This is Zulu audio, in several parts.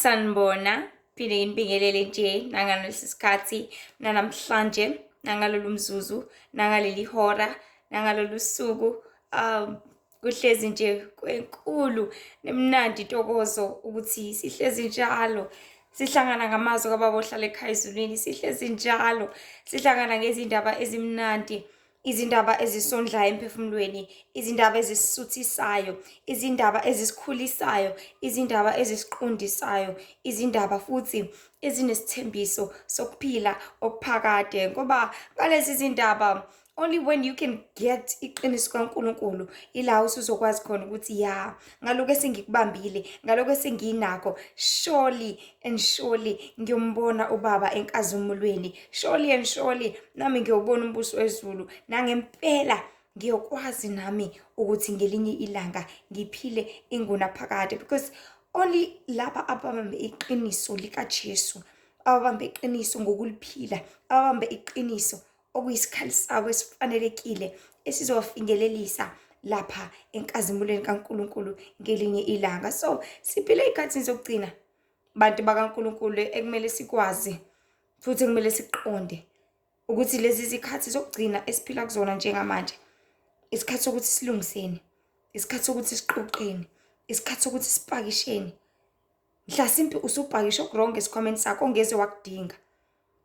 Sanibona, phinde nginibingelele nje nangalesi sikhathi namhlanje nangalolu mzuzu nangaleli hora nangalolu suku kuhlezi nje kwenkulu nemnandi intokozo ukuthi sihlezi njalo sihlangana ngamazwi kababa ohlala ekhaya ezulwini, sihlezi njalo sihlangana ngezindaba ezimnandi, izindaba ezisondlayo emphefumulweni, izindaba ezisuthisayo, izindaba ezisikhulisayo, izindaba ezisiqondisayo, izindaba futhi ezinesithembiso sokuphila okuphakade. Ngoba ngalezi zindaba only when you can get iqiniso kaNkulunkulu ila usuzokwazi khona ukuthi ya ngaloko esengikubambile, ngaloko esenginakho, surely and surely ngiyombona ubaba enkazimulweni, surely and surely nami ngiyobona umbuso wezulu, nangempela ngiyokwazi nami ukuthi ngelinye ilanga ngiphile ingunaphakade. Because only laba ababambe iqiniso likaJesu, ababambe iqiniso ngokuliphila, ababambe iqiniso okuyisikhali sabo esifanelekile esizowafinyelelisa lapha enkazimulweni kaNkulunkulu ngelinye ilanga. So siphile ey'khathini zokugcina, bantu bakaNkulunkulu, ekumele sikwazi futhi ekumele siqonde ukuthi lezi zikhathi zokugcina esiphila kuzona njengamanje, isikhathi sokuthi silungiseni, isikhathi sokuthi siqoqeni, isikhathi sokuthi sipakisheni. Mhlasimpe usupakishe okurongo esikhwameni sakho ongeze wakudinga.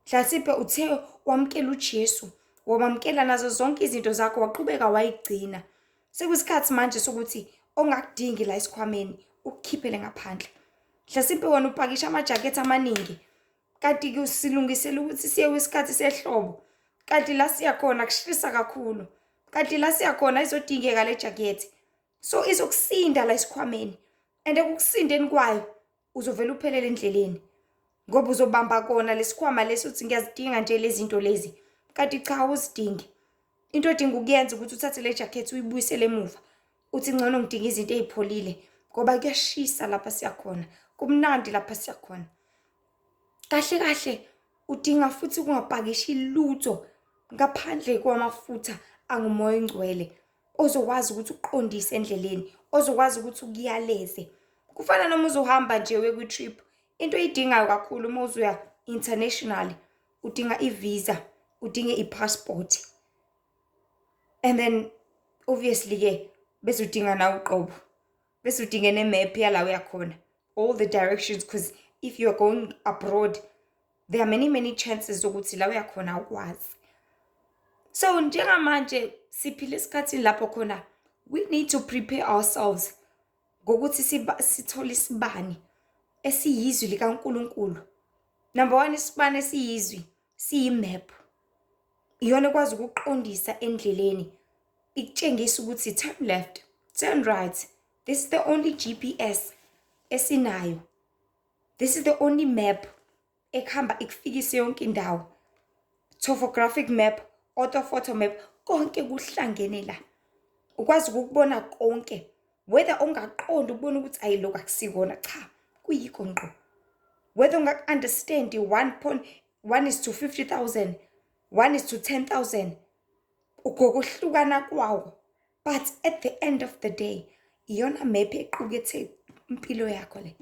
Mhlasimpe uthe wamkela uJesu, wamamkela nazo zonke izinto zakho, waqhubeka wayigcina. Sekuyisikhathi manje sokuthi ongakudingi la esikhwameni ukukhiphele ngaphandle. Mhlasimpe wena upakisha amajakhethi amaningi, kanti usilungisela ukuthi siye kwisikhathi sehlobo, kanti la siyakhona kushisa kakhulu, kanti la siyakhona izodingeka le jakhethi. So izokusinda la esikhwameni, and ekukusindeni kwayo uzovela uphelele endleleni, ngoba uzobamba kona lesikhwama lesi uthi ngiyazidinga nje lezi zinto lezi, kanti cha awuzidingi. Into odinga ukuyenza ukuthi uthathe le jakhethi uyibuyisele emuva, uthi ngcono ngidinga izinto ezipholile ngoba kuyashisa lapha siyakhona, kumnandi lapha siyakhona. Kahle kahle udinga futhi ukungapakisha lutho ngaphandle kwamafutha angumoya ongcwele ozokwazi ukuthi uqondise endleleni, ozokwazi ukuthi ukuyaleze. Kufana noma uzohamba nje uye kwi-trip, into oyidingayo kakhulu uma uzoya international udinga i-visa, udinge i-passport, and then obviously ke bese udinga na uqobo, bese udinga ne-map yala uyakhona, all the directions, because if you are going abroad there are many chances ukuthi la uyakhona ukwazi. So njengamanje siphile esikhathini lapho khona we need to prepare ourselves ngokuthi sithole isibani esiyizwi likaNkulunkulu. Number 1, isibani esiyizwi siyi-map, iyona ekwazi ukuqondisa endleleni, ikutshengisa ukuthi turn left, turn right. This is the only GPS esinayo, this is the only map ekhamba ikufikise yonke indawo. Topographic map, orthophoto map, konke kuhlangene la, ukwazi ukubona konke, whether ungaqonda ukubona ukuthi ayilokhu akusikona, cha kuyikho ngqo. Whether ungaku-understand 1:50,000, 1:10,000, ngokuhlukana kwawo, but at the end of the day iyona map equkethe impilo yakho le,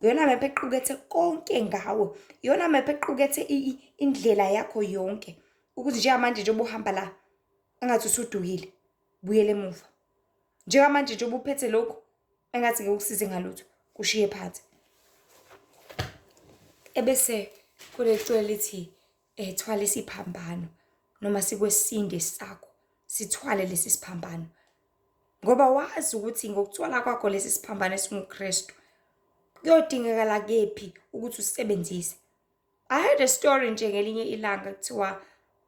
iyona map equkethe konke ngawo, iyona map equkethe indlela yakho yonke, ukuthi njengamanje nje ubuhamba la engathi usudukile buyele emuva, njengamanje nje ubuphethe lokhu engathi ngikusize ngalutho kushiye phansi. Ebese kulecwe lithi thwala isiphambano, noma sikwesinde sakho sithwale lesi siphambano, ngoba wazi ukuthi ngokuthwala kwakho lesi siphambano esinguKristu kuyodingakala kephi ukuthi usebenzise. I heard a story nje ngelinye ilanga kuthiwa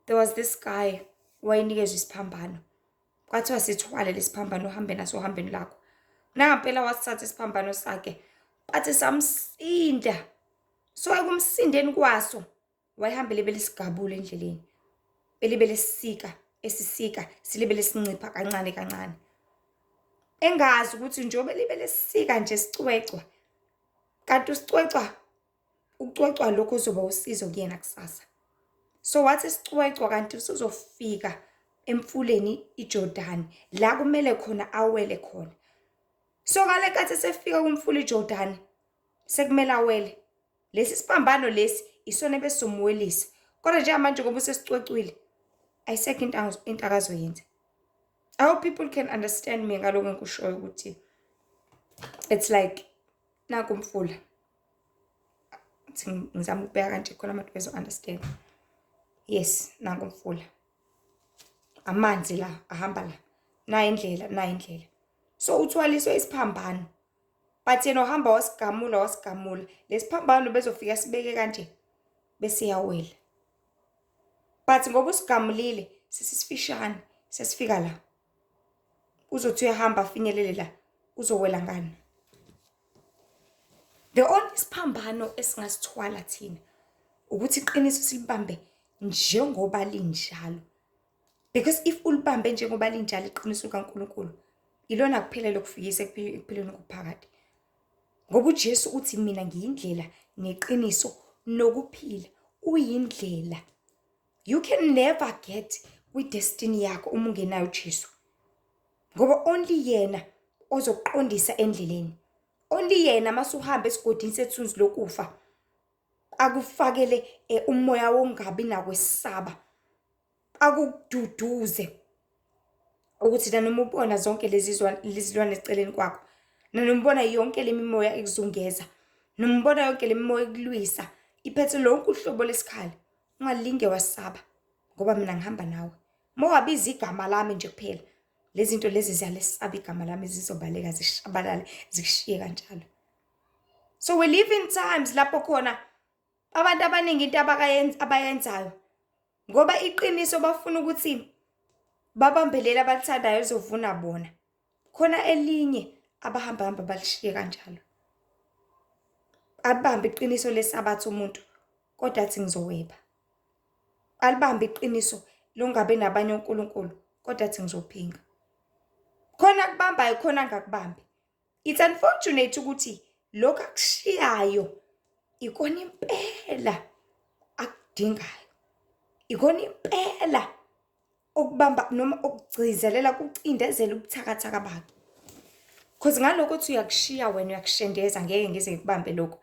there was this guy wayenikezwe isiphambano, kwathiwa sithwale lesiphambano uhambe naso ohambeni lakho. Nangampela wasithatha isiphambano sakhe bathi samsinda. So ekumsindeni kwaso wayehambele belisigabula endleleni, belibelesika esisika silibele sincipha kancane kancane, engazi ukuthi njobe libelesika nje sicwecwa, kanti usicwecwa ucwecwa lokho uzoba usizo kuyena kusasa. So wathi sicwecwa kanti usuzofika emfuleni iJordan la kumele khona awele khona. So ngale kathi sefika kumfula iJordan sekumele awele. Lesi siphambano lesi isona besizomwelisa. Kodwa nje manje ngoba usesicwecwile ayisekho into akazoyenza. I hope people can understand me ngaloko engikushoyo ukuthi it's like naku umfula. Ngizama ukubeka kanje khona abantu bezo-understand. Yes, naku umfula. Amanzi la ahamba la. Nayi indlela. So uthwaliswe isiphambano. But yena uhamba wasigamula. Lesiphambano bezofika sibeke kanje bese yawela. But ngoba usigamulile sisifishane sesifika la. Uzothi uyahamba afinyelele la uzowela ngani. The only siphambano esingasithwala thina ukuthi iqiniso silibambe njengoba linjalo. Because if ulibambe njengoba linjalo iqiniso kaNkulunkulu ilona kuphela lokufikisa ekuphileni kokuphakade. Ngoba uJesu uthi mina ngiyindlela neqiniso nokuphila. Uyindlela. You can never get with destiny yakho uma ungenayo uJesu. Ngoba only yena ozokuqondisa endleleni. Only yena masuhamba esigodini sethunzi lokufa akufakele umoya wongabi nakwesaba. Akududuze ukuthi nanoma ubona zonke lezi zilwane eceleni kwakho, nanoma ubona yonke lemimoya ekuzungeza, noma ubona yonke lemimoya ekulwisa, iphethe lonke uhlobo lesikhali, ungalinge wasaba ngoba mina ngihamba nawe. Mowabiza igama lami nje kuphela, lezi zinto lezi ziyalesaba igama lami zizobaleka zishabalale zikushiye kanjalo. So we live in times lapho khona abantu abaningi into abayenzayo ngoba iqiniso bafuna ukuthi babambelela abathandayo ezovuna bona. Khona elinye abahamba balishiye kanjalo. Abambe iqiniso lesabatha umuntu kodwa athi ngizoweba. Alibambe iqiniso longabe nabanye uNkulunkulu kodwa athi ngizophinga. Khona kubambayo khona ngakubambi. It's unfortunate ukuthi lokho akushiyayo ikona impela akudingayo. Ikona impela okubamba noma okugcizelela kucindezela ubuthakathaka bakhe. Because ngalokho uthi uyakushiya wena uyakushendeza ngeke ngize ngikubambe lokho.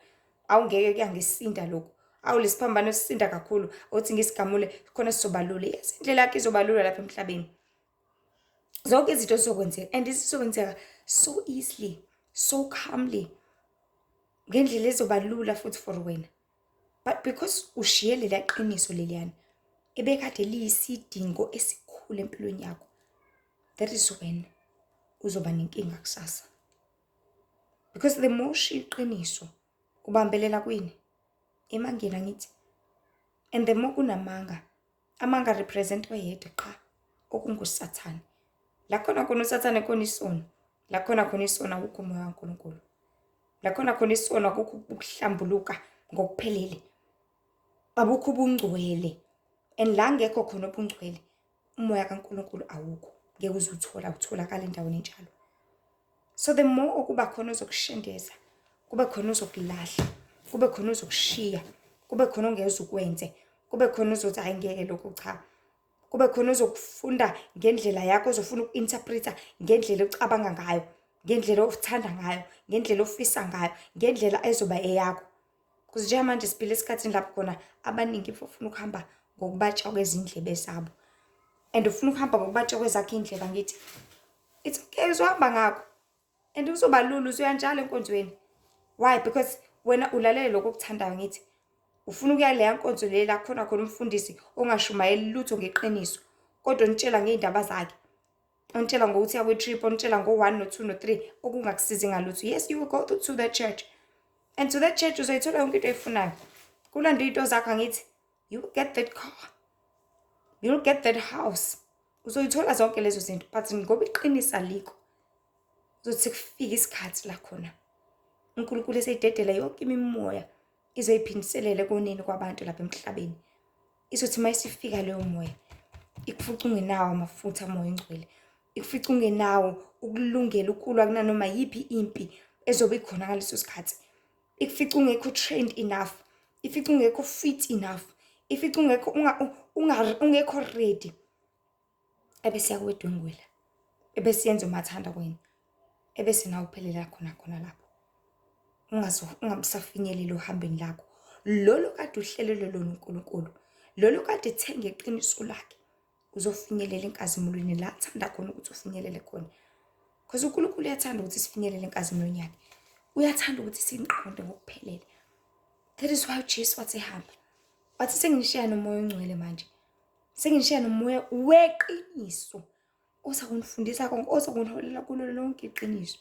Awungeke kuyangisinda lokho. Awulesiphambano sisinda kakhulu uthi ngisigamule khona sizobalula. Yes, indlela yakhe izobalula lapha emhlabeni. Zonke izinto zizokwenzeka and isizokwenzeka so easily, so calmly. Ngendlela ezobalula futhi for wena. But because ushiyele la qiniso leliyana ebekade liyisidingo esikhulu empilweni yakho, that is when uzoba nenkinga kusasa. Because the more ushiyaqiniso ubambelela kwini emangeni ngithi, and the more kunamanga, amanga represent oyedwa qha okungusathane. La khona usathane khona isono, la khona isono akukho umoya kaNkulunkulu. La khona isono akukho ukuhlambuluka ngokuphelele. Abukho ubungcwele. And la ngekho khona ubungcwele, umoya kaNkulunkulu awukho. Ngeke utholakala endaweni enjalo. So the more okuba khona ozokushendeza, kube khona ozokulahla, kube khona ozokushiya, kube khona ongeze ukwenze, kube khona ozothi hayi ngeke lokho cha. Kube khona ozokufunda ngendlela yakho, ozofuna uku-interpreta ngendlela ocabanga ngayo, ngendlela othanda ngayo, ngendlela ofisa ngayo, ngendlela ezoba eyakho. Because nje manje siphila esikhathini lapho khona abaningi bafuna ukuhamba ngokubatsha kwezindlebe zabo. And ufuna ukuhamba ngokubatsha kwezakhe indlebe ngithi it's okay uzohamba ngakho. And uzoba lula uzoya njalo enkonzweni. Why? Because wena ulalele lokho okuthandayo ngithi ufuna ukuya leya nkonzo lela khona umfundisi ongashumayeli lutho ngeqiniso kodwa unitshela ngeindaba zakhe. Unitshela ngokuthi yawe trip, unitshela ngo1 no2 no3 okungakusizi ngalutho. Yes, you will go to that church. And to that church uzoyithola yonke into efunayo. Kulanda into zakho ngithi you will get that car. You will get that house. Uzoyithola zonke lezo zinto but ngoba iqinisa liko uzothi kufika isikhathi la khona uNkulunkulu eseyidedela yonke imimoya izoyiphindiselele konini kwabantu lapha emhlabeni. Izothi mayisifika leyo moya ikufica ungenawo amafutha amoya engcwele, ikufica ungenawo ukulungela ukulwa kunanoma yipi impi ezobe ikhona ngaleso sikhathi. Ikufica ungekho trained enough, ifica ungekho fit enough, ifica ungekho ready. Ebese yakwedwengwela, ebese yenza umathanda kwena, ebese nawe uphelela khona lapho. ungabisafinyeleli ohambeni lakho. Lolo kade uhlelelwe lona uNkulunkulu, lolo kade ethenga iqiniso lakhe, uzofinyelela enkazimulweni la athanda khona ukuthi ufinyelele khona. Because uNkulunkulu uyathanda ukuthi sifinyelele enkazimulweni yakhe. Uyathanda ukuthi simqonde ngokuphelele. That is why uJesu wathi ehamba, wathi senginishiya nomoya ongcwele manje, senginishiya nomoya weqiniso oza kunifundisa konke, oza kuniholela kulo lonke iqiniso.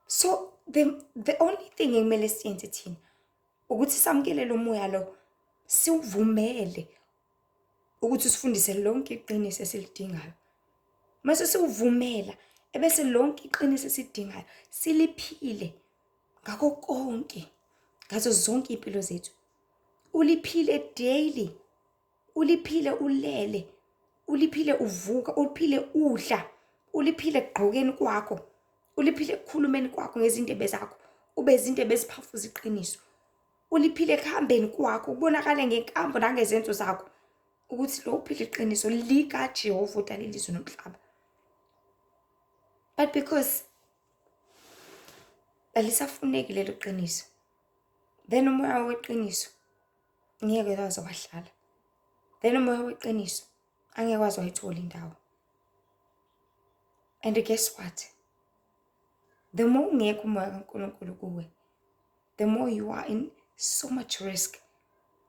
So the only thing ekumele siyenze thina ukuthi samukele lo moya lo, siwuvumele ukuthi sifundise lonke iqiniso esilidingayo. Mase siwuvumela ebese lonke iqiniso esidingayo siliphile ngakho konke, ngazo zonke impilo zethu. Uliphile daily, uliphile ulele, uliphile uvuka, uliphile udla, uliphile ekugqokeni kwakho, uliphile ekukhulumeni kwakho ngezindebe zakho, ube izindebe eziphafuza iqiniso. Uliphile ekuhambeni kwakho, ubonakale ngenkambo nangezenzo zakho ukuthi lo uphile iqiniso likaJehova odala ilizwe nomhlaba. But because alisafuneki lelo qiniso, then umoya weqiniso ngeke waze wahlala. Then umoya weqiniso angeke waze wayithola indawo. And guess what? The more ungekho umoya kaNkulunkulu kuwe, the more you are in so much risk.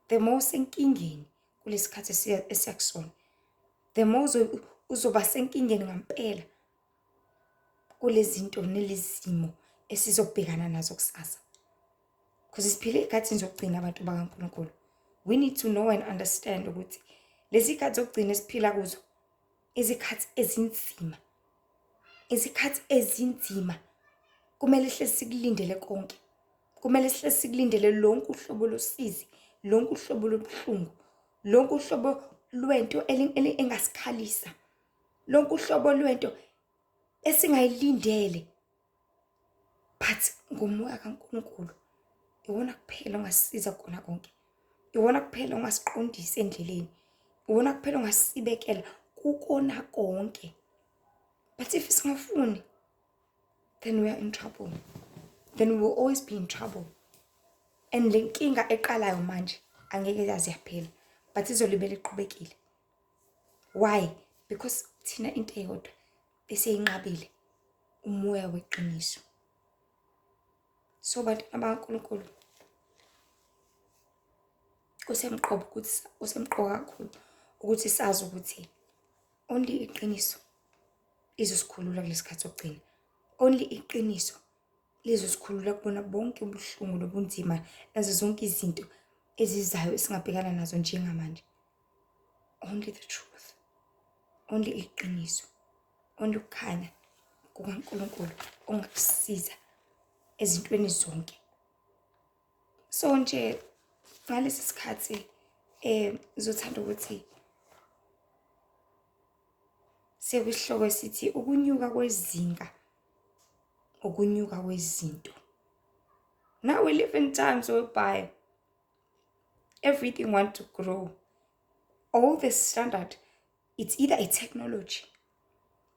The more usenkingeni kulesikhathi esiyakusona. The more uzoba senkingeni ngampela kulezinto nelizimo esizobhekana nazo kusasa. Because siphile ikhathini zokugcina abantu bakaNkulunkulu. We need to know and understand ukuthi lezi ikhathi zokugcina esiphila kuzo izikhathi ezinzima. Izikhathi ezinzima. Kumele sihlezi sikulindele konke. Kumele sihlezi sikulindele lonke uhlobo losizi, lonke uhlobo lobuhlungu, lonke uhlobo lwento engasikhalisa, lonke uhlobo lwento esingayilindele. But ngomoya kaNkulunkulu iwona kuphela ongasisiza kona konke. Iwona kuphela ongasiqondisa endleleni. Iwona kuphela ongasibekela kukona konke. But if singafuni, then we are in trouble. Then we will always be in trouble. And le nkinga eqalayo manje angeke yaze yaphela, but izolibele iqhubekile. Why? Because thina into eyodwa beseyinqabile, umoya weqiniso. So bantu bakaNkulunkulu, kusemqoka kakhulu ukuthi sazi ukuthi only iqiniso izosikhulula kulesikhathi sokugcina. Only iqiniso lizosikhulula kubona bonke ubuhlungu nobunzima nazo zonke izinto ezizayo esingabhekana nazo njengamanje. Only the truth. Only iqiniso. Only ukukhanya kukaNkulunkulu ongakusiza ezintweni zonke. So nje ngalesi sikhathi uzothanda ukuthi sekusihloko sithi ukunyuka kwezinga, ukunyuka kwezinto. Now we live in times whereby everything wants to grow. All the standard, it's either a technology,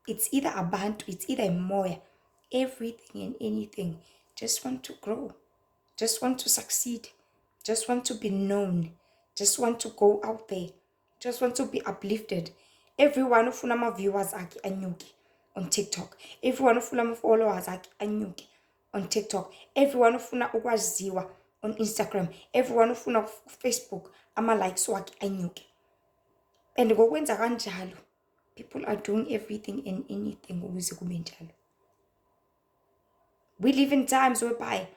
it's either abantu, it's either a moya. Everything and anything just want to grow, just want to succeed, just want to be known, just want to go out there, just want to be uplifted. Everyone ufuna ama-viewers akhe anyuke on TikTok. Everyone ufuna ama-followers akhe anyuke on TikTok. Everyone ufuna ukwaziwa on Instagram. Everyone ufuna Facebook ama-likes wakhe anyuke. And ngokwenza kanjalo, people are doing everything and anything ukuze kube njalo. We live in times whereby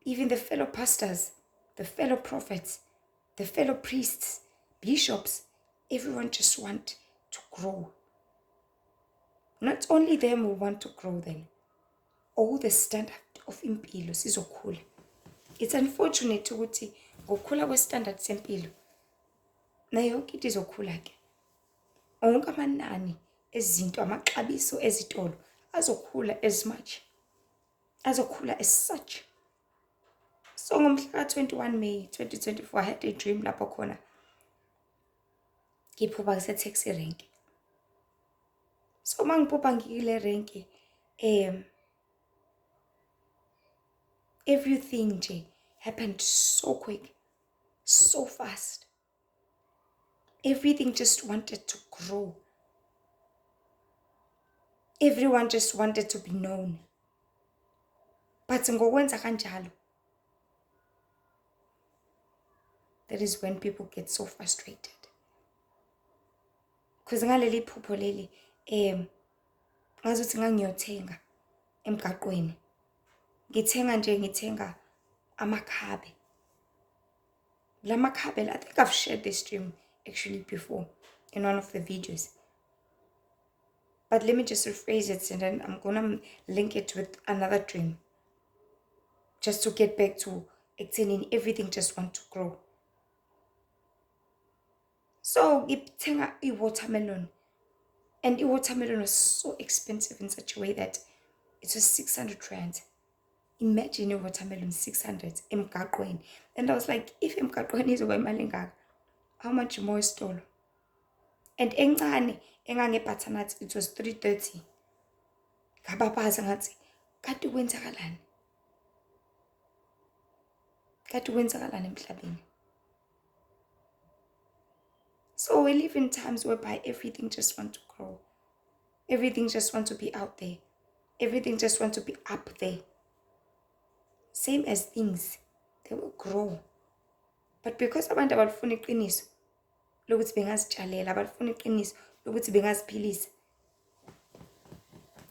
even the fellow pastors, the fellow prophets, the fellow priests, bishops, everyone just want to grow. Not only them who want to grow then, all the standard of impilo sizokhula. It's unfortunate ukuthi ngokukhula kwe-standard sempilo nayo yonke into izokhula ke. Onke amanani ezinto, amaxabiso ezitolo azokhula as much, azokhula as such. So ngomhla ka-21 May 2024 I had a dream lapho khona ngiphupha ngise-taxi rank. So mangiphupha ngikule rank everything nje happened so quick, so fast. Everything just wanted to grow. Everyone just wanted to be known. But ngokwenza kanjalo, that is when people get so frustrated. Because ngaleli phupho leli, ngazuthi ngangiyothenga emgaqweni. Ngithenga amakhabe. Lamakhabe, I think I've shared this dream actually before in one of the videos. But let me just rephrase it, and then I'm gonna link it with another dream. Just to get back to extending, everything just want to grow. So ngithenga watermelon. And the watermelon was so expensive in such a way that it was 600 rand. Imagine a watermelon 600 emgaqweni. And I was like, if emgaqweni is over malingaka, how much more store? And engane engangebutternut, it was 330. Ngababaza ngathi, kanti kwenzakalani? Kanti kwenzakalani emhlabeni? So we live in times whereby everything just wants to grow. Everything just wants to be out there. Everything just wants to be up there. Same as things, they will grow. But because abantu abalifuna iqiniso lokuthi bengazitshalela, abalifuna iqiniso lokuthi bengaziphilisa,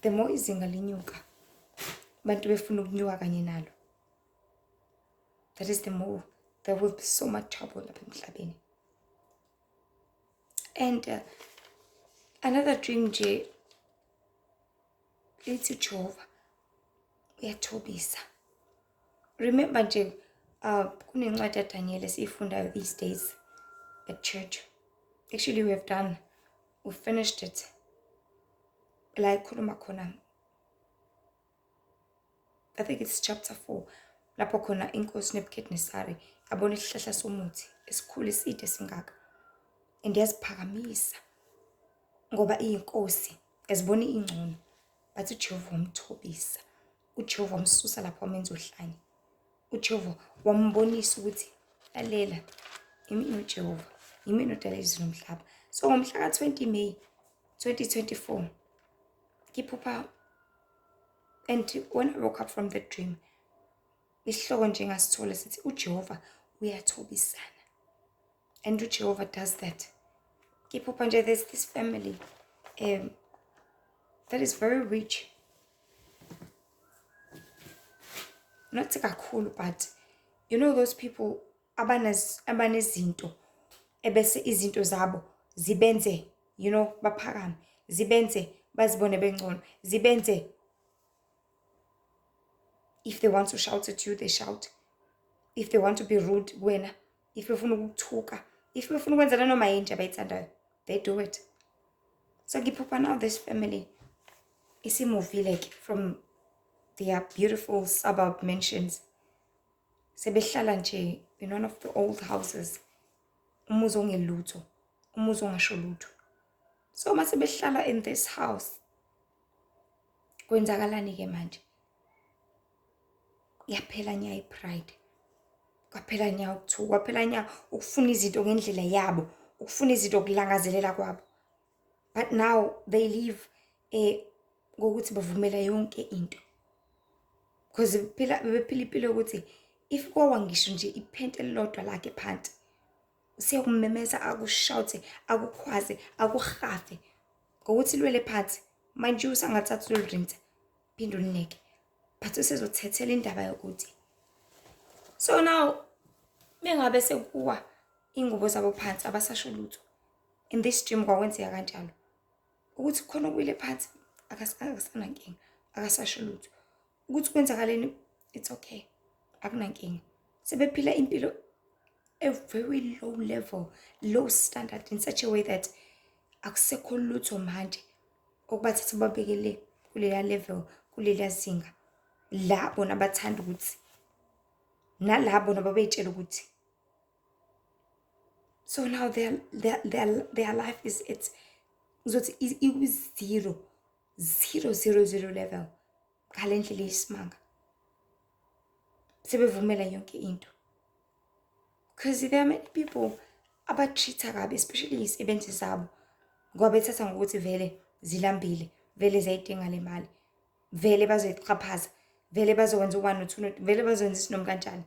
the more izinga linyuka, abantu befuna ukunyuka kanye nalo. That is the more there will be so much trouble lapha emhlabeni. And another dream nje lithi Jehova uyathobisa. Remember nje kunencwadi yaDaniel esiyifundayo these days at church. Actually we finished it. La ikhuluma khona, I think it's chapter 4. Lapho khona inkosi Nebukadnezar abona isihlahla somuthi esikhulu eside singaka. And yaziphakamisa ngoba iyinkosi ezibona ingcono, but uJehova wamthobisa. uJehova wamsusa lapho wamenza uhlanya. uJehova wambonisa ukuthi lalela, yimi uJehova, yimi odala izulu nomhlaba. So ngomhla ka 20 May 2024 ngiphupha, and when I woke up from that dream, isihloko nje ngasithola sithi uJehova uyathobisana. And uJehova does that. Ngiphupha nje there's this family that is very rich. Not kakhulu, but you know those people abanezinto ebese izinto zabo zibenze, you know, baphakame, zibenze bazibone bengcono, zibenze, if they want to shout at you, they shout. If they want to be rude, wena. If befuna ukuthuka, if befuna ukwenza noma yini abayithandayo, they do it. So ngiphupha now this family isimove like from their beautiful suburb mansions. Sebehlala nje in one of the old houses. Umuzi ongelutho, umuzi ongasho lutho. So mase behlala in this house, kwenzakalani ke manje? Yaphela nya ipride. Kwaphela nya ukuthuka, kwaphela nya ukufuna izinto ngendlela yabo, ukufuna izinto okulangazelela kwabo. But now they live ngokuthi bavumela yonke into. Because bephila impilo ukuthi if kwawa ngisho nje iphente elilodwa lakhe phansi, usekumemeza, akushawuthe, akukhwaze, akuhafe ngokuthi lwele phansi, manje usangathatha ulrinta phinde ulineke, but usezothethela indaba yokuthi. So now mengabe sekuwa ingubo zabo phansi abasasho lutho, in this dream kwakwenzeka kanjalo ukuthi khona kuwile phansi akasana nkinga, akasasho lutho, ukuthi kwenzakaleni, it's okay, akunankinga. Sebephila impilo a very low level, low standard, in such a way that akusekho lutho manje okubathatha babekele kuleya level, kuleya zinga la bona bathanda ukuthi nalabo nababeyitshela ukuthi. So now their life is, it was zero level. Kalendlela isimanga. sebevumela yonke into. Because there are many people abatreat-a kabi, especially izisebenzi zabo, ngoba bethatha ngokuthi vele zilambile, vele ziyayidinga le mali, vele bazoyiqhaphaza, vele bazokwenza u-1 no-2 vele bazokwenza isinoma kanjani.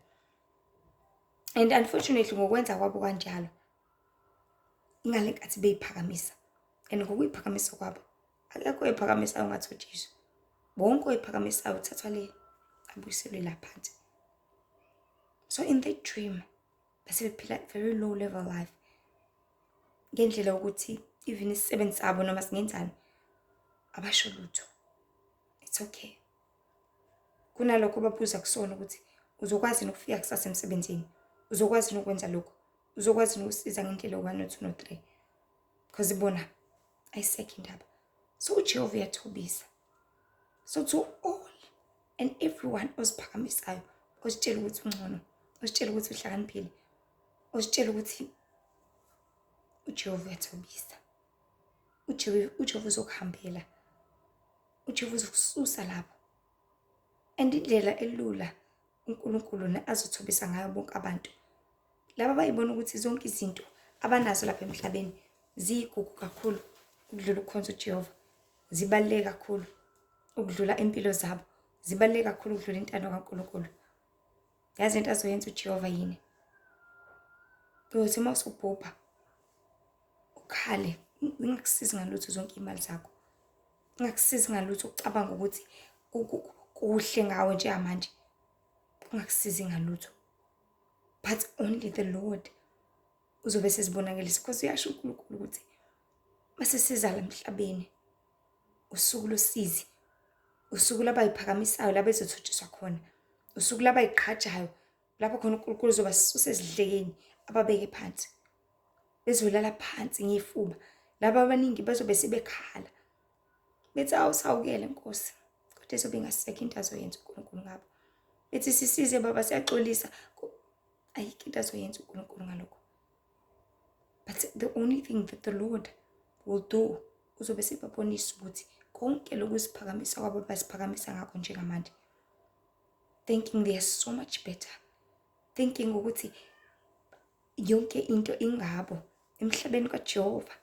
And unfortunately ngokwenza kwabo kanjalo ingale nkathi beyiphakamisa, and ngokuyiphakamisa kwabo akekho oyiphakamisayo ngathi uJesu. Bonke oyiphakamisayo uthathwa le abuyiselwe la phansi. So in their dream base bephila very low level life, ngendlela ukuthi even isisebenzi sabo noma singenzani abasho lutho. It's okay. Kunalokho babuza kusona ukuthi uzokwazi ukufika kusasa emsebenzini, uzokwazi ukwenza lokho, uzokwazi ukusiza ngendlela 1 no 2 no 3, because ibona ayisekho indaba. So uJehova uyathobisa. So to all and everyone osiphakamisayo, ositshela ukuthi ungcono, ositshela ukuthi uhlakaniphile, ositshela ukuthi uJehova uyathobisa, uJehova uzokuhambela, uJehova uzokususa lapho. And indlela elula uNkulunkulu azothobisa ngayo bonke abantu laba bayibona ukuthi zonke izinto abanazo lapha emhlabeni ziyigugu kakhulu ukudlula ukukhonza uJehova, zibaluleke kakhulu ukudlula impilo zabo, zibaluleke kakhulu ukudlula intando kaNkulunkulu. Yazi into azoyenza uJehova yini? Uyothi mawusubhubha ukhale, ingakusizi ngalutho zonke imali zakho, ingakusizi ngalutho ucabanga ukuthi kuhle ngawe nje manje, kungakusizi ngalutho. But only the Lord uzobe sesibonakalisa, because uyasho uNkulunkulu ukuthi mase siza la emhlabeni usuku losizi, usuku labayiphakamisayo laba ezothotshiswa khona, usuku labayiqhajayo lapho khona uNkulunkulu uzoba sisusa ezidlekeni ababeke phansi, bezolala phansi ngefuba. Laba abaningi bazobe sebekhala bethi awusawukele Nkosi, kodwa ezobe ingasekho into azoyenza uNkulunkulu ngabo. Bethi sisize baba, siyaxolisa, ayikho into azoyenza uNkulunkulu ngalokho. But the only thing that the Lord will do, uzobe sebabonisa ukuthi konke lokuziphakamisa kwabo basiphakamisa ngakho njengamanje, thinking they are so much better, thinking ukuthi yonke into ingabo emhlabeni kaJehova,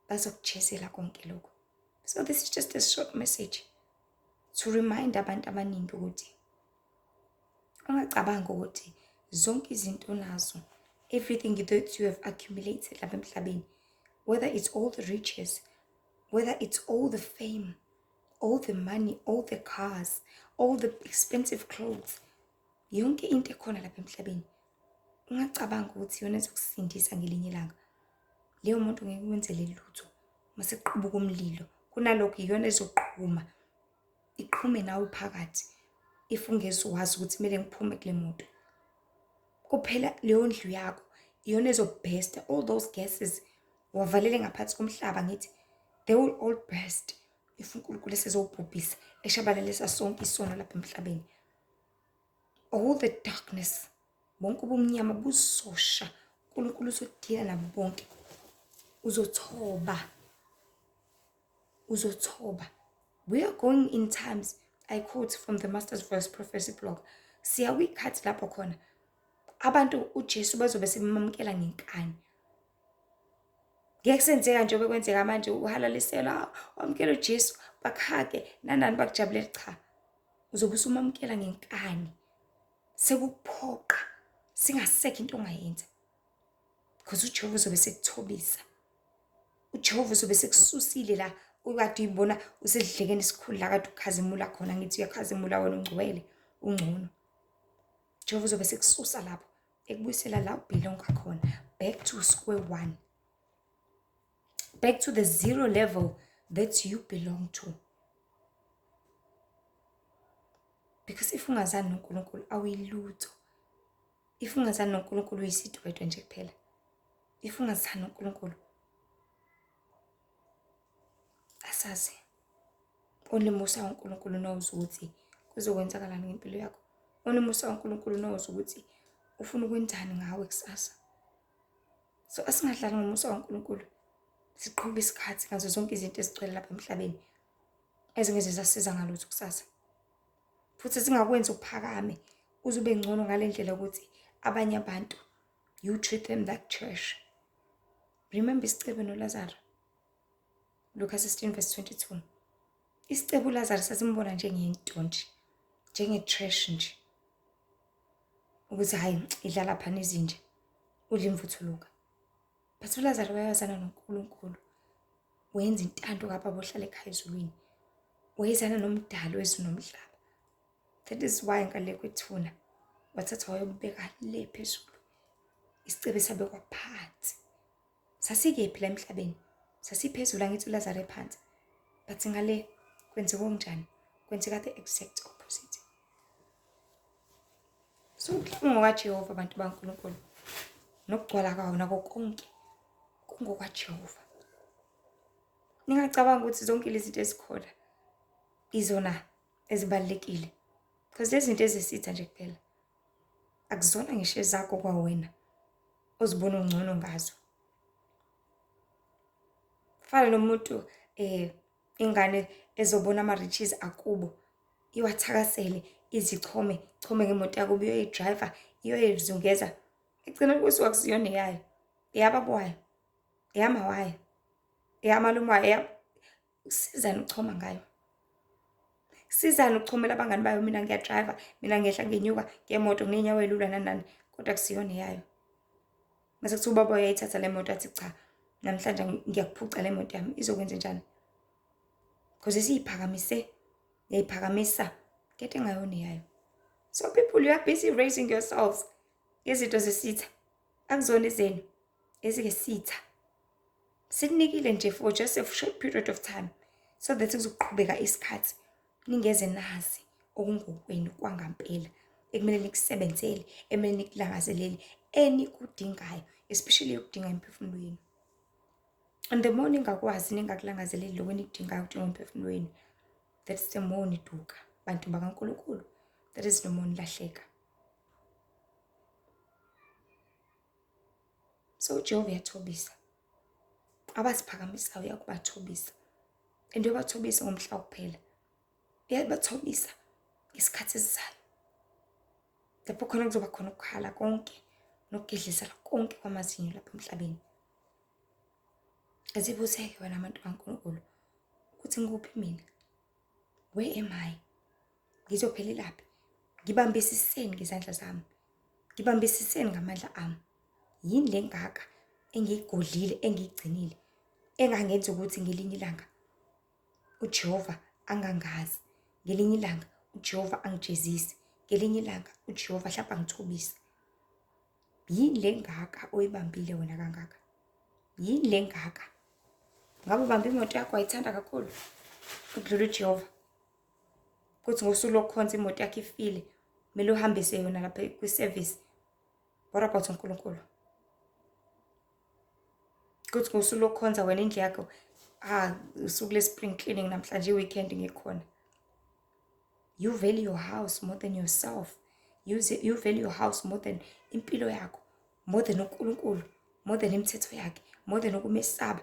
bazokuchezela konke lokho. So this is just a short message to remind abantu abaningi ukuthi ungacabanga ukuthi zonke izinto onazo, everything that you have accumulated lapha emhlabeni, whether it's all the riches, whether it's all the fame, all the money, all the cars, all the expensive clothes, yonke into ekhona lapha emhlabeni, ungacabanga ukuthi yona ezokusindisa ngelinye ilanga. Leyo muntu ngeke kwenzele lutho mase kuqubuka umlilo, kunalokho iyona ezoqhuma, iqhume nawe phakathi if ungezwazi ukuthi kumele ngiphume kule moto. Kuphela leyo ndlu yakho iyona ezobhesta, all those gases wavalele ngaphansi komhlaba ngithi they will all burst if uNkulunkulu esezobhubhisa eshabalalisa sonke isono lapha emhlabeni. All the darkness, bonke ubumnyama buzosha, uNkulunkulu uzodila nabo bonke, uzothoba. We are going in times, I quote from the Master's Voice Prophecy blog, siyawikhathi lapho khona abantu uJesu bazobe sebemamkela ngenkani. Ngeke senzeka nje bekwenzeka manje uhalalisela wamkela uJesu bakhake nanani bakujabulela, cha, uzobe usumamkela ngenkani, sekuphoqa singasekho into ongayenza, because uJehova uzobe sekuthobisa, uJehova uzobe sekususile la ukade uyibona usedlekeni esikhulu la kade ukhazimula khona. Ngithi uyakhazimula wena ungcwele, ungcono. Jehova uzobe sekususa lapho ekubuyisela la ubelong khona, back to square one, back to the zero level that you belong to. Because if ungazani noNkulunkulu awuyilutho, if ungazani noNkulunkulu uyisidwedwe nje kuphela, if ungazani noNkulunkulu asazi onemusa kaNkulunkulu knows ukuthi kuzokwenzakalani ngempilo yakho, onemusa kaNkulunkulu knows ukuthi ufuna ukwenzani ngawe kusasa. So asingadlali ngomusa kaNkulunkulu, siqhube isikhathi ngazo zonke izinto ezigcwele lapha emhlabeni ezingeze zasiza ngalutho kusasa, futhi singakwenza uphakame uzube ngcono ngalendlela ukuthi abanye abantu you treat them like trash. Remember isicebe noLazarus, Lucas 16:22. Isicebe uLazarus sasimbona njengento nje, njenge-trash nje, ukuthi hayi idlala phana izinja udla imvuthuluka. But uLazarus wayezana noNkulunkulu, wenza intando kaBaba ohlala ekhaya ezulwini, wayezana nomdali wezulu nomhlaba. That is why ngale kwethuna wathatha wayobeka le phezulu, isicebe sabekwa phansi. Sasikephi la emhlabeni? Sasiphezulu, angithi uLazarus ephansi, but ngale kwenzeka kanjani? Kwenzeka the exact opposite. So ukuhlungu kaJehova abantu baNkulunkulu nokugcwala kwawo nako konke kungokwaJehova. Ningacabanga ukuthi zonke lezi zinto ezikhona izona ezibalekile, because lezi zinto ezisitha nje kuphela akuzona ngisho ezakho kwawena ozibona ungcono ngazo. Fana nomuntu ingane ezobona ama-riches akubo iwathakasele izichome ngemoto yakubo iyoyidriver iyoyizungeza, igcina kusuka kusiyona eyayo, eyababwayo, eyamawayo, eyamalume wayo, usizana ukuchoma ngayo. Sizana ukuchomela abangani bayo, mina ngiyadriver, mina ngiyehla ngenyuka ngemoto nginenyawo elula nani, kodwa kusiyona eyayo. Mase kuthi ubaba uyayithatha le moto athi cha, namhlanje ngiyakuphuca le moto yami, izokwenza njani? Because yayiphakamisa kete ngayona eyayo. So people, you are busy raising yourselves ngezinto zesitha, akuzona ezenu ezikesitha. Sikunikile nje for just a short period of time so that kuzoqhubeka isikhathi ningeze nazi okungokwenu kwangampela, ekumele nikusebenzele, ekumele nikulangazelele, enikudingayo, especially ukudinga imphefumulo yenu. And the more ningakwazi ningakulangazeleli lokho enikudingayo ukudinga imphefumulo yenu, that's the more niduka bantu bakaNkulunkulu, that is the more nilahleka. So uJehova uyathobisa, abasiphakamisayo uyakubathobisa, and uyabathobisa ngomhla kuphela, uyabathobisa ngesikhathi esizayo, lapho khona kuzoba khona ukukhala konke nokugedlizela konke kwamazinyo lapha emhlabeni. Azibuzeke wena abantu kaNkulunkulu ukuthi ngikuphi mina, where am I? Ngizophelelaphi? Ngibambisiseni ngezandla zami, ngibambisiseni ngamandla ami. Yini le ngaka engiyigodlile engiyigcinile engangenza ukuthi ngelinye ilanga uJehova angangazi, ngelinye ilanga uJehova angijezise, ngelinye ilanga uJehova hlapha ngithobise? Yini le ngaka oyibambile wena kangaka? Yini le ngaka? Ngabe ubambe imoto yakho wayithanda kakhulu ukudlula uJehova, kuthi ngosuku lokukhonza imoto yakho ifile kumele uhambise yona lapha kwi-service? What about uNkulunkulu? Kuthi ngosuku lokukhonza wena indlu yakho usuku le-spring cleaning namhlanje i-weekend ngikhona. You value your house more than yourself. You value your house more than impilo yakho, more than uNkulunkulu, more than imithetho yakhe, more than ukumesaba.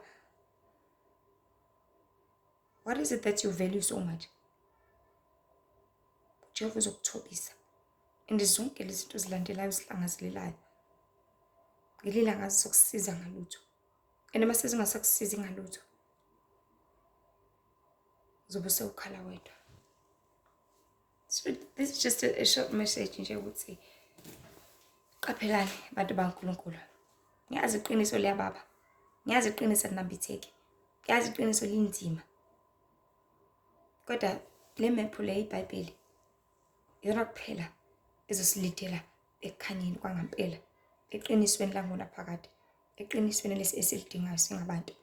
What is it that you value so much? uJehova uzokuthobisa, and zonke lezi zinto zilandelayo zihlangazelelayo ngelilanga zizokusiza ngalutho, and uma sezingasakusizi ngalutho uzobe sewukhala wedwa. So this is just a short message nje ukuthi qaphelani bantu baNkulunkulu. Ngiyazi iqiniso liyababa, ngiyazi iqiniso linambitheki, ngiyazi iqiniso linzima, kodwa le mephu le iBhayibheli yona kuphela ezosilidela ekukhanyeni kwangampela, eqinisweni langonaphakade, eqinisweni lesi esilidingayo singabantu,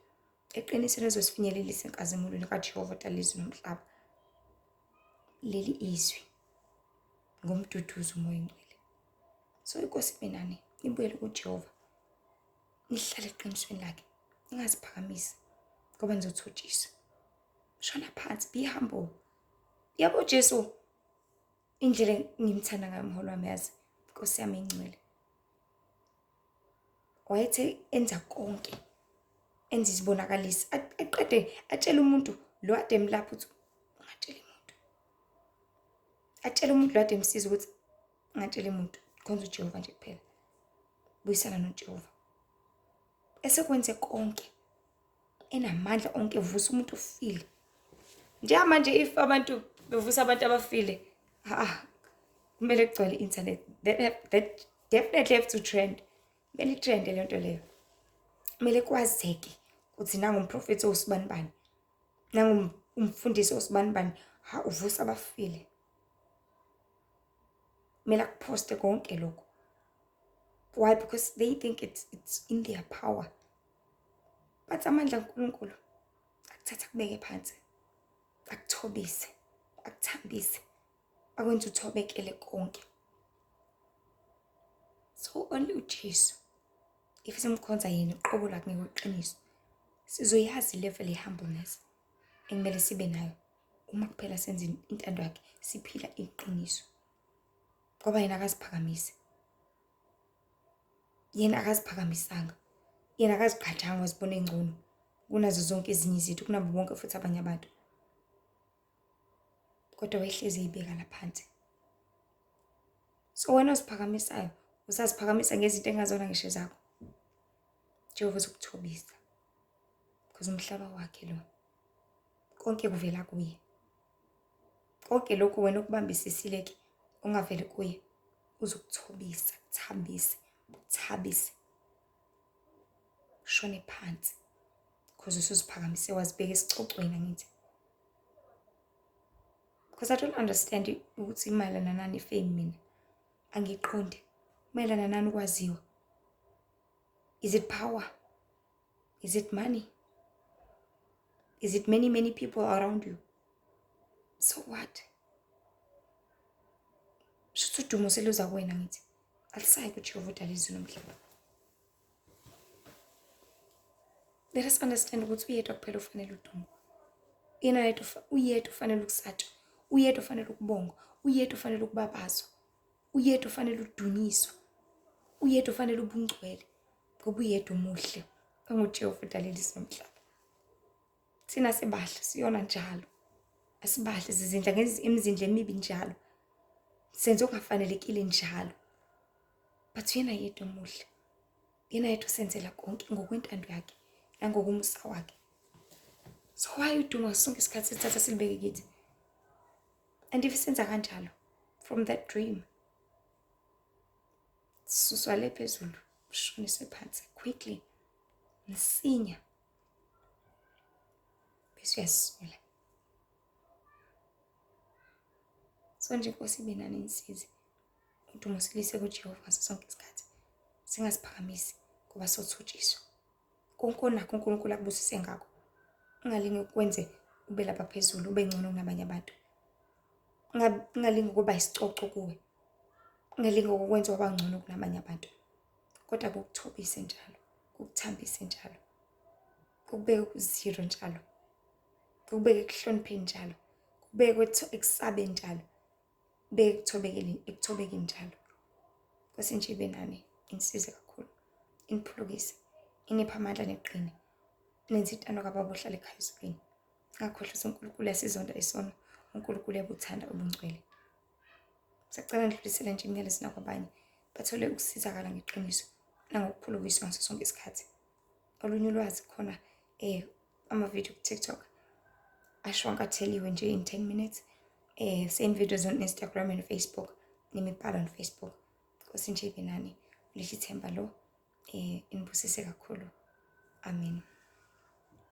eqinisweni ezosifinyelelisa enkazimulweni kaJehova odala izulu nomhlaba. Leli izwi ngomduduzo umoya engcwele. So inkosi benani nibuyele kuJehova, nihlale eqinisweni lakhe, ningaziphakamisi ngoba nizothotshiswa. Shona phansi, be humble. Yabo Jesu indlela ngimthanda ngayo umholo wami, yazi inkosi yami engcwele, wayethe enza konke, enza izibonakalisi, aqede atshela umuntu lo ade emlapha ukuthi ungatsheli muntu. atshela umuntu lo ade emsiza ukuthi ngatshela umuntu khonza uJehova nje kuphela, buyisana noJehova. Esekwenze konke enamandla onke, evusa umuntu ofile. Njengamanje if abantu bevusa abantu abafile, kumele kugcwale i-internet. That definitely have to trend. Kumele itrende le nto leyo. Kumele kwazeke ukuthi nangumprofethi owusibanibani, nangumfundisi owusibanibani, uvusa abafile. Kumele akuposte konke lokho. Why? Because they think it's in their power. But amandla kaNkulunkulu akuthatha kubeke phansi, akuthobise, akuthambise, akwenza uthobekele konke. So only uJesu, if simkhonza yena uqobo lakhe ngeqiniso, sizoyazi level ye-humbleness ekumele sibe nayo uma kuphela senza intando yakhe, siphila iqiniso. Ngoba yena akaziphakamise, yena akaziphakamisanga, yena akaziqhathanga wazibona engcono kunazo zonke ezinye izinto, kunabo bonke futhi abanye abantu. Kodwa wehlezi eyibeka la phansi. So wena uziphakamisayo, usaziphakamisa ngezinto engazona ngisho zakho, Jehova uzokuthobisa, because umhlaba wakhe lo, konke kuvela kuye. Konke lokhu wena okubambisisile ke ungaveli kuye, uzokuthobisa, kuthambise, uthabise, shone phansi, because usuziphakamise wazibeka esicocweni angithi. Because I don't understand ukuthi imayelana nani ifame mina. Angiqondi. Imayelana nani ukwaziwa? Is it power? Is it money? Is it many people around you? So what? Shuthi udumo seluza kuwena ngithi. Alisayi kuJehova udala izulu nomhlaba. Let us understand ukuthi uyedwa kuphela ufanele udumo. Yena yedwa uyedwa ufanele ukusatshwa. Uyedwa ufanele ukubongwa. Uyedwa ufanele ukubabazwa. Uyedwa ufanele udunyiswa. Uyedwa ufanele ubungcwele. Ngoba uyedwa umuhle. UJehova udalile izulu nomhlaba. Thina sibahle siyona njalo. Asibahle sizindla emizindla emibi njalo. Senze okungafanelekile njalo. But yena yedwa umuhle. Yena yedwa senzela konke ngokwentando yakhe nangokumsa wakhe. So why uduma sonke isikhathi sithatha silibeke kithi? And if senza kanjalo from that dream, suswa le phezulu, shonise phansi quickly, msinya. Bese uyasula. So nje Nkosi ibe nani insizi. Udumo silise kuJehova ngaso sonke isikhathi. Singaziphakamisi ngoba sothotshiswa. Konke onakho uNkulunkulu akubusise ngakho. Ungalingi ukwenze ube lapha phezulu, ube ngcono kunabanye abantu. Ungalingi ukuba isicoco kuwe. Ungalingi ukwenza waba ngcono kunabanye abantu. Kodwa kukuthobise njalo, kukuthambise njalo. Kubeke ku-0 njalo. Kubeke kuhlonipheni njalo. Kubeke ekusabe njalo. Beke ekuthobekeni njalo. Nkosi nje ibe nani insize kakhulu. Iniphulukise, inipha amandla neqine. Nenze intando kababa ohlala ekhaya ezulwini. Ngakhohlisa uNkulunkulu yasizonda isono, uNkulunkulu yabuthanda ubungcwele. Sicela ndidlulisele nje imiyalezo nakwabanye bathole ukusizakala ngeqiniso nangokuphulukiswa ngaso sonke isikhathi. Olunye ulwazi khona ama-video ku-TikTok ashwankatheliwe nje in 10 minutes. Same videos on Instagram and Facebook, nemibhalo on Facebook. Nkosi nje ibe nani, ulihle ithemba lo, inibusise kakhulu. Amen.